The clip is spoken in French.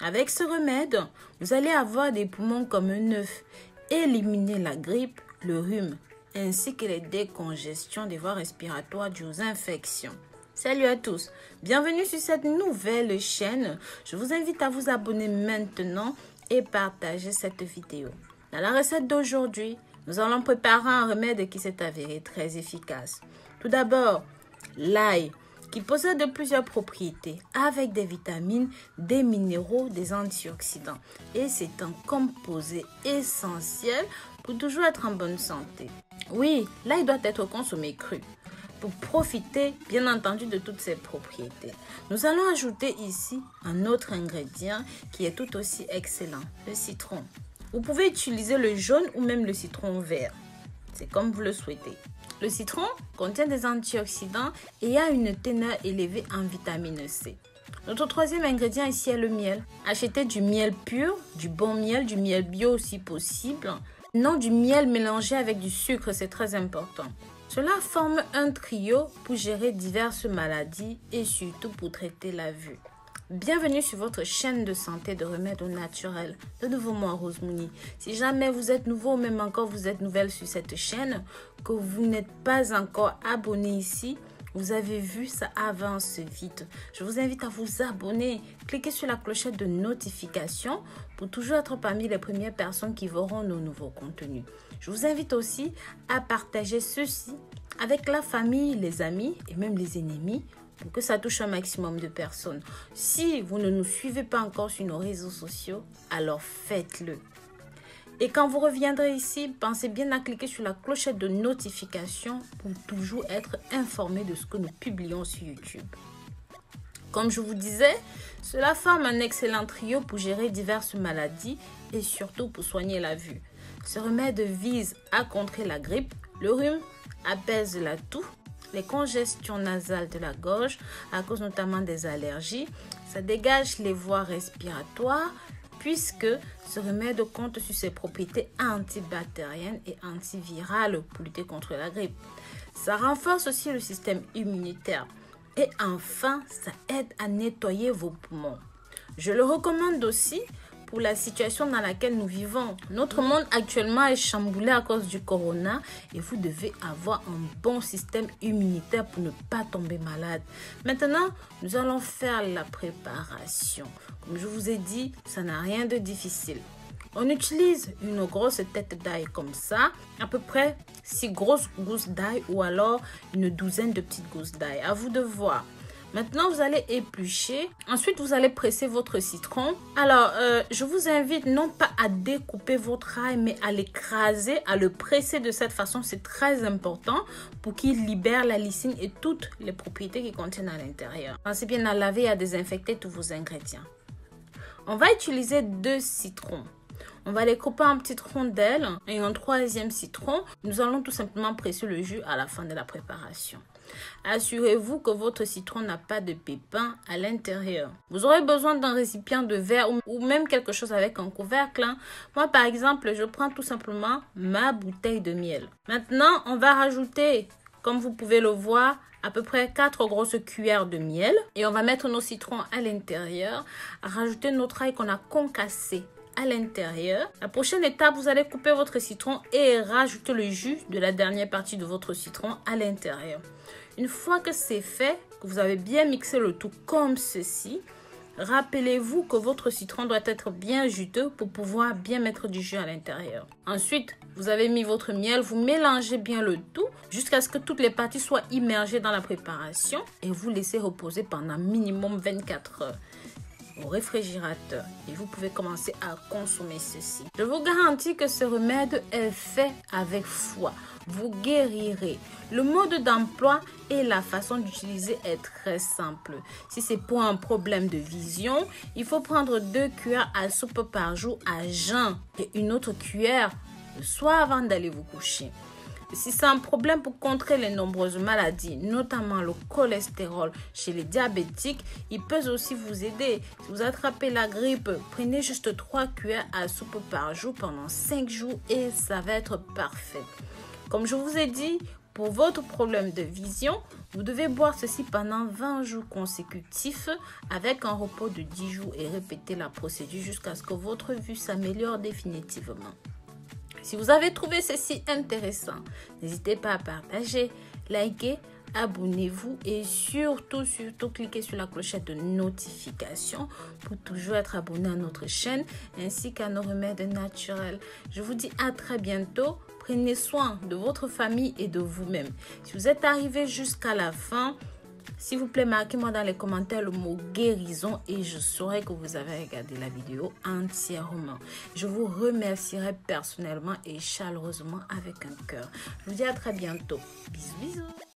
Avec ce remède, vous allez avoir des poumons comme un œuf, éliminer la grippe, le rhume, ainsi que les décongestions des voies respiratoires dues aux infections. Salut à tous, bienvenue sur cette nouvelle chaîne. Je vous invite à vous abonner maintenant et partager cette vidéo. Dans la recette d'aujourd'hui, nous allons préparer un remède qui s'est avéré très efficace. Tout d'abord, l'ail, qui possède plusieurs propriétés avec des vitamines, des minéraux, des antioxydants. Et c'est un composé essentiel pour toujours être en bonne santé. Oui, l'ail doit être consommé cru pour profiter bien entendu de toutes ses propriétés. Nous allons ajouter ici un autre ingrédient qui est tout aussi excellent, le citron. Vous pouvez utiliser le jaune ou même le citron vert. C'est comme vous le souhaitez. Le citron contient des antioxydants et a une teneur élevée en vitamine C. Notre troisième ingrédient ici est le miel. Achetez du miel pur, du bon miel, du miel bio si possible. Non du miel mélangé avec du sucre, c'est très important. Cela forme un trio pour gérer diverses maladies et surtout pour traiter la vue. Bienvenue sur votre chaîne de santé de remèdes au naturel. De nouveau moi Rose Mouni. Si jamais vous êtes nouveau ou même encore vous êtes nouvelle sur cette chaîne, que vous n'êtes pas encore abonné ici, vous avez vu, ça avance vite. Je vous invite à vous abonner. Cliquez sur la clochette de notification pour toujours être parmi les premières personnes qui verront nos nouveaux contenus. Je vous invite aussi à partager ceci avec la famille, les amis et même les ennemis pour que ça touche un maximum de personnes. Si vous ne nous suivez pas encore sur nos réseaux sociaux, alors faites-le. Et quand vous reviendrez ici, pensez bien à cliquer sur la clochette de notification pour toujours être informé de ce que nous publions sur YouTube. Comme je vous disais, cela forme un excellent trio pour gérer diverses maladies et surtout pour soigner la vue. Ce remède vise à contrer la grippe, le rhume, apaise la toux, les congestions nasales de la gorge à cause notamment des allergies. Ça dégage les voies respiratoires puisque ce remède compte sur ses propriétés antibactériennes et antivirales pour lutter contre la grippe. Ça renforce aussi le système immunitaire. Et enfin, ça aide à nettoyer vos poumons. Je le recommande aussi pour la situation dans laquelle nous vivons. Notre monde actuellement est chamboulé à cause du corona et vous devez avoir un bon système immunitaire pour ne pas tomber malade. Maintenant, nous allons faire la préparation. Comme je vous ai dit, ça n'a rien de difficile. On utilise une grosse tête d'ail comme ça, à peu près 6 grosses gousses d'ail ou alors une douzaine de petites gousses d'ail. À vous de voir. Maintenant, vous allez éplucher. Ensuite, vous allez presser votre citron. Alors, je vous invite non pas à découper votre ail, mais à l'écraser, à le presser de cette façon. C'est très important pour qu'il libère la lysine et toutes les propriétés qu'il contient à l'intérieur. Pensez bien à laver et à désinfecter tous vos ingrédients. On va utiliser 2 citrons. On va les couper en petites rondelles et un troisième citron. Nous allons tout simplement presser le jus à la fin de la préparation. Assurez-vous que votre citron n'a pas de pépins à l'intérieur. Vous aurez besoin d'un récipient de verre ou même quelque chose avec un couvercle. Moi, par exemple, je prends tout simplement ma bouteille de miel. Maintenant, on va rajouter, comme vous pouvez le voir, à peu près 4 grosses cuillères de miel. Et on va mettre nos citrons à l'intérieur. Rajouter notre ail qu'on a concassé à l'intérieur. La prochaine étape, vous allez couper votre citron et rajouter le jus de la dernière partie de votre citron à l'intérieur. Une fois que c'est fait, que vous avez bien mixé le tout comme ceci, rappelez-vous que votre citron doit être bien juteux pour pouvoir bien mettre du jus à l'intérieur. Ensuite, vous avez mis votre miel, vous mélangez bien le tout jusqu'à ce que toutes les parties soient immergées dans la préparation et vous laissez reposer pendant minimum 24 heures. Au réfrigérateur et vous pouvez commencer à consommer ceci. Je vous garantis que ce remède est fait avec foi. Vous guérirez. Le mode d'emploi et la façon d'utiliser est très simple. Si c'est pour un problème de vision, il faut prendre 2 cuillères à soupe par jour à jeun et une autre cuillère le soir avant d'aller vous coucher. Si c'est un problème pour contrer les nombreuses maladies, notamment le cholestérol chez les diabétiques, il peut aussi vous aider. Si vous attrapez la grippe, prenez juste 3 cuillères à soupe par jour pendant 5 jours et ça va être parfait. Comme je vous ai dit, Pour votre problème de vision, vous devez boire ceci pendant 20 jours consécutifs avec un repos de 10 jours et répéter la procédure jusqu'à ce que votre vue s'améliore définitivement. Si vous avez trouvé ceci intéressant, n'hésitez pas à partager, liker, abonnez-vous et surtout cliquez sur la clochette de notification pour toujours être abonné à notre chaîne ainsi qu'à nos remèdes naturels. Je vous dis à très bientôt. Prenez soin de votre famille et de vous-même. Si vous êtes arrivé jusqu'à la fin, s'il vous plaît, marquez-moi dans les commentaires le mot guérison et je saurai que vous avez regardé la vidéo entièrement. Je vous remercierai personnellement et chaleureusement avec un cœur. Je vous dis à très bientôt. Bisous, bisous.